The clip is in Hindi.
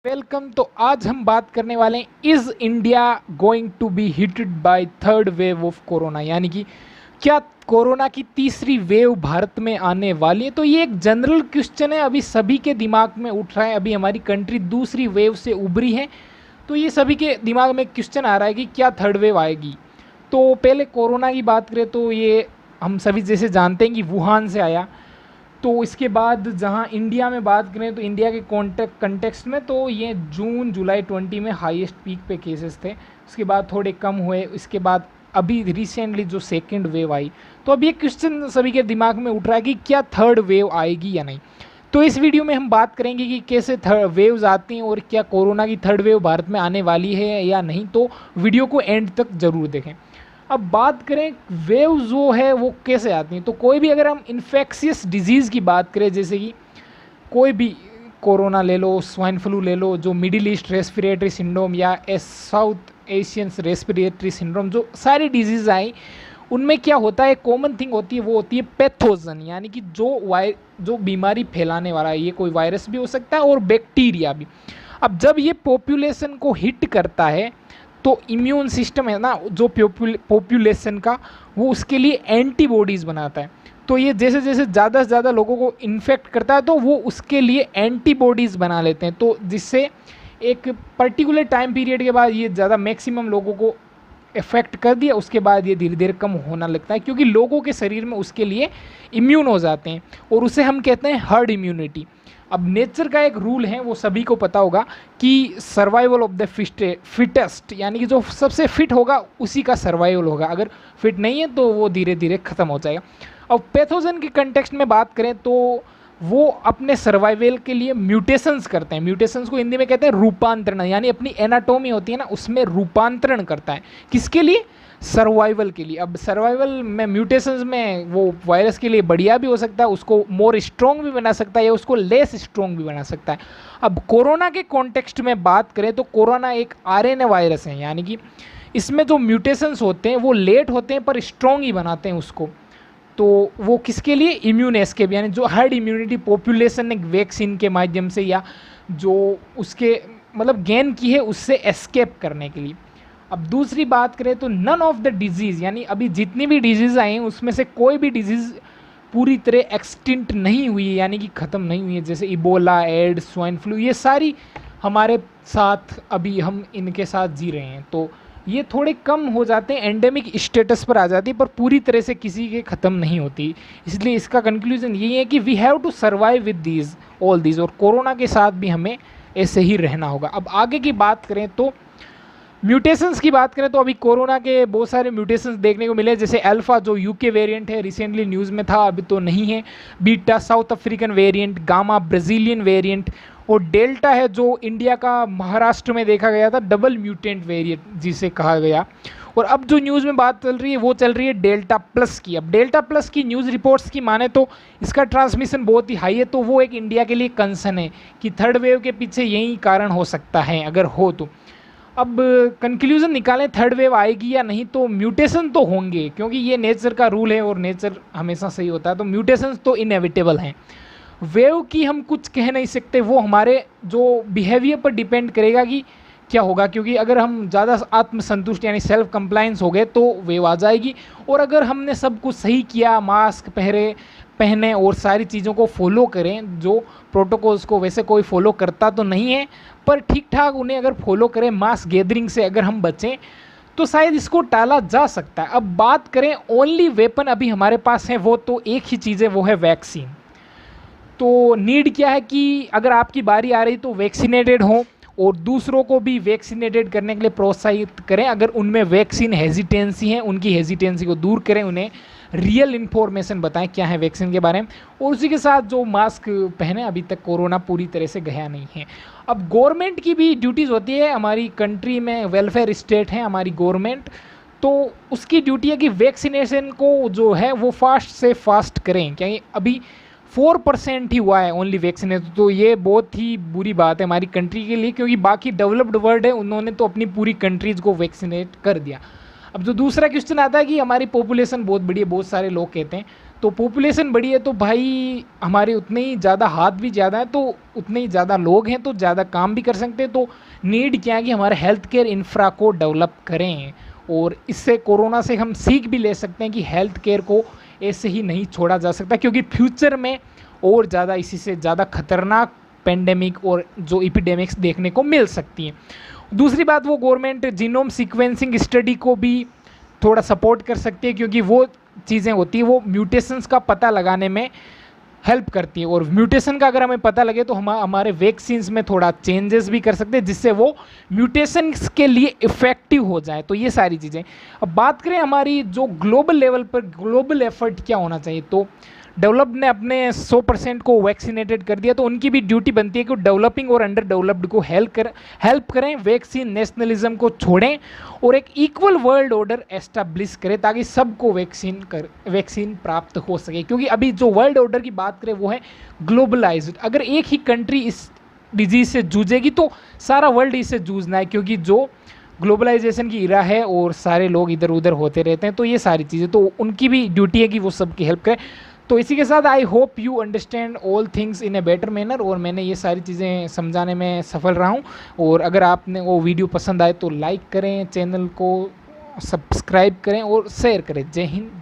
वेलकम। तो आज हम बात करने वाले हैं, is India going to be hitted by third wave of corona, यानी कि क्या कोरोना की तीसरी वेव भारत में आने वाली है। तो ये एक जनरल क्वेश्चन है, अभी सभी के दिमाग में उठ रहा है। अभी हमारी कंट्री दूसरी वेव से उभरी है, तो ये सभी के दिमाग में क्वेश्चन आ रहा है कि क्या थर्ड वेव आएगी। तो पहले कोरोना की बात करें तो ये हम सभी जैसे जानते हैं कि वुहान से आया। तो इसके बाद जहां इंडिया में बात करें तो इंडिया के कंटेक्स्ट में तो ये जून जुलाई 20 में हाईएस्ट पीक पे केसेस थे। उसके बाद थोड़े कम हुए। इसके बाद अभी रिसेंटली जो सेकंड वेव आई, तो अब ये क्वेश्चन सभी के दिमाग में उठ रहा है कि क्या थर्ड वेव आएगी या नहीं। तो इस वीडियो में हम बात करेंगे कि कैसे थर्ड वेव्स आती हैं और क्या कोरोना की थर्ड वेव भारत में आने वाली है या नहीं। तो वीडियो को एंड तक ज़रूर देखें। अब बात करें वेव जो है वो कैसे आती हैं, तो कोई भी अगर हम इन्फेक्शियस डिजीज़ की बात करें, जैसे कि कोई भी कोरोना ले लो, स्वाइन फ्लू ले लो, जो मिडिल ईस्ट रेस्पिरेटरी सिंड्रोम या साउथ एशियन रेस्पिरेटरी सिंड्रोम, जो सारी डिजीज़ आई उनमें क्या होता है, कॉमन थिंग होती है, वो होती है पैथोजन, यानी कि जो बीमारी फैलाने वाला है। ये कोई वायरस भी हो सकता है और बैक्टीरिया भी। अब जब ये पॉपुलेशन को हिट करता है तो इम्यून सिस्टम है ना जो पॉपुलेशन का, वो उसके लिए एंटीबॉडीज़ बनाता है। तो ये जैसे जैसे ज़्यादा से ज़्यादा लोगों को इन्फेक्ट करता है तो वो उसके लिए एंटीबॉडीज़ बना लेते हैं, तो जिससे एक पर्टिकुलर टाइम पीरियड के बाद ये ज़्यादा मैक्सिमम लोगों को इफेक्ट कर दिया। उसके बाद ये धीरे धीरे कम होना लगता है, क्योंकि लोगों के शरीर में उसके लिए इम्यून हो जाते हैं, और उसे हम कहते हैं हर्ड इम्यूनिटी। अब नेचर का एक रूल है, वो सभी को पता होगा कि सर्वाइवल ऑफ द फिटेस्ट, यानी कि जो सबसे फिट होगा उसी का सर्वाइवल होगा। अगर फिट नहीं है तो वो धीरे धीरे ख़त्म हो जाएगा। अब पैथोजन के कंटेक्स्ट में बात करें तो वो अपने सर्वाइवल के लिए म्यूटेशंस करते हैं। म्यूटेशंस को हिंदी में कहते हैं रूपांतरण, यानी अपनी एनाटॉमी होती है ना उसमें रूपांतरण करता है। किसके लिए? सर्वाइवल के लिए। अब सर्वाइवल में म्यूटेशंस में वो वायरस के लिए बढ़िया भी हो सकता है, उसको मोर स्ट्रॉन्ग भी बना सकता है या उसको लेस स्ट्रॉन्ग भी बना सकता है। अब कोरोना के कॉन्टेक्स्ट में बात करें तो कोरोना एक आरएनए वायरस है, यानी कि इसमें जो म्यूटेशंस होते हैं वो लेट होते हैं पर स्ट्रॉन्ग ही बनाते हैं उसको। तो वो किसके लिए? इम्यून एस्केप, यानी जो हर्ड इम्यूनिटी पॉपुलेशन ने वैक्सीन के माध्यम से या जो उसके मतलब गेन की है उससे एस्केप करने के लिए। अब दूसरी बात करें तो नन ऑफ द डिजीज़, यानी अभी जितनी भी डिजीज़ आई हैं उसमें से कोई भी डिजीज़ पूरी तरह एक्सटिंक्ट नहीं हुई है, यानी कि ख़त्म नहीं हुई है। जैसे इबोला, एड्स, स्वाइन फ्लू, ये सारी हमारे साथ अभी हम इनके साथ जी रहे हैं। तो ये थोड़े कम हो जाते हैं, एंडेमिक स्टेटस पर आ जाती है, पर पूरी तरह से किसी के ख़त्म नहीं होती। इसलिए इसका कंक्लूजन यही है कि we have to survive with these all these, और कोरोना के साथ भी हमें ऐसे ही रहना होगा। अब आगे की बात करें तो म्यूटेशंस की बात करें तो अभी कोरोना के बहुत सारे म्यूटेशंस देखने को मिले, जैसे अल्फ़ा जो यूके वेरिएंट है, रिसेंटली न्यूज़ में था, अभी तो नहीं है। Beta south African variant, gamma Brazilian variant, और डेल्टा है जो इंडिया का महाराष्ट्र में देखा गया था, डबल म्यूटेंट वेरिएंट जिसे कहा गया। और अब जो न्यूज़ में बात चल रही है वो चल रही है डेल्टा प्लस की। अब डेल्टा प्लस की न्यूज़ रिपोर्ट्स की माने तो इसका ट्रांसमिशन बहुत ही हाई है, तो वो एक इंडिया के लिए कंसर्न है कि थर्ड वेव के पीछे यही कारण हो सकता है अगर हो तो। अब कंक्लूजन निकालें थर्ड वेव आएगी या नहीं, तो म्यूटेशन तो होंगे, क्योंकि ये नेचर का रूल है और नेचर हमेशा सही होता है, तो म्यूटेशन तो इनएविटेबल हैं। वेव की हम कुछ कह नहीं सकते, वो हमारे जो बिहेवियर पर डिपेंड करेगा कि क्या होगा, क्योंकि अगर हम ज़्यादा आत्मसंतुष्ट यानी सेल्फ कंप्लायंस हो गए तो वेव आ जाएगी, और अगर हमने सब कुछ सही किया, मास्क पहने और सारी चीज़ों को फॉलो करें, जो प्रोटोकॉल्स को वैसे कोई फॉलो करता तो नहीं है, पर ठीक ठाक उन्हें अगर फॉलो करें, मास गैदरिंग से अगर हम बचें तो शायद इसको टाला जा सकता है। अब बात करें ओनली वेपन अभी हमारे पास है वो तो एक ही चीज़ है, वो है वैक्सीन। तो नीड क्या है कि अगर आपकी बारी आ रही तो वैक्सीनेटेड हो और दूसरों को भी वैक्सीनेटेड करने के लिए प्रोत्साहित करें। अगर उनमें वैक्सीन हेजिटेंसी है, उनकी हेजिटेंसी को दूर करें, उन्हें रियल इन्फॉर्मेशन बताएं क्या है वैक्सीन के बारे में, और उसी के साथ जो मास्क पहने। अभी तक कोरोना पूरी तरह से गया नहीं है। अब गवर्नमेंट की भी ड्यूटीज़ होती है, हमारी कंट्री में वेलफेयर स्टेट है हमारी गवर्नमेंट, तो उसकी ड्यूटी है कि वैक्सीनेशन को जो है वो फास्ट से फास्ट करें। क्या अभी 4% ही हुआ है ओनली वैक्सीनेशन, तो ये बहुत ही बुरी बात है हमारी कंट्री के लिए, क्योंकि बाकी डेवलप्ड वर्ल्ड है उन्होंने तो अपनी पूरी कंट्रीज़ को वैक्सीनेट कर दिया। अब जो दूसरा क्वेश्चन आता है कि हमारी पॉपुलेशन बहुत बड़ी है, बहुत सारे लोग कहते हैं, तो पॉपुलेशन बड़ी है तो भाई हमारे उतने ही ज़्यादा हाथ भी ज़्यादा है, तो उतने ही ज़्यादा लोग हैं तो ज़्यादा काम भी कर सकते हैं। तो नीड क्या है कि हमारे हेल्थ केयर इंफ्रा को डेवलप करें, और इससे कोरोना से हम सीख भी ले सकते हैं कि हेल्थ केयर को ऐसे ही नहीं छोड़ा जा सकता, क्योंकि फ्यूचर में और ज़्यादा इसी से ज़्यादा खतरनाक पेंडेमिक और जो इपिडेमिक्स देखने को मिल सकती हैं। दूसरी बात, वो गवर्नमेंट जीनोम सीक्वेंसिंग स्टडी को भी थोड़ा सपोर्ट कर सकती है, क्योंकि वो चीज़ें होती हैं वो म्यूटेशंस का पता लगाने में हेल्प करती है, और म्यूटेशन का अगर हमें पता लगे तो हम हमारे वैक्सीन्स में थोड़ा चेंजेस भी कर सकते हैं जिससे वो म्यूटेशंस के लिए इफ़ेक्टिव हो जाए। तो ये सारी चीज़ें। अब बात करें हमारी जो ग्लोबल लेवल पर ग्लोबल एफर्ट क्या होना चाहिए, तो डेवलप्ड ने अपने 100% को वैक्सीनेटेड कर दिया, तो उनकी भी ड्यूटी बनती है कि डेवलपिंग और अंडर डेवलप्ड को हेल्प करें, वैक्सीन नेशनलिज्म को छोड़ें और एक इक्वल वर्ल्ड ऑर्डर एस्टैब्लिश करें ताकि सबको वैक्सीन प्राप्त हो सके। क्योंकि अभी जो वर्ल्ड ऑर्डर की बात करें वो है ग्लोबलाइज्ड। अगर एक ही कंट्री इस डिजीज़ से जूझेगी तो सारा वर्ल्ड इससे जूझना है, क्योंकि जो ग्लोबलाइजेशन की इरा है और सारे लोग इधर उधर होते रहते हैं। तो ये सारी चीज़ें, तो उनकी भी ड्यूटी है कि वो सबकी हेल्प करें। तो इसी के साथ I hope you understand all things in a better manner, और मैंने ये सारी चीज़ें समझाने में सफल रहा हूँ। और अगर आपने वो वीडियो पसंद आए तो लाइक करें, चैनल को सब्सक्राइब करें और शेयर करें। जय हिंद।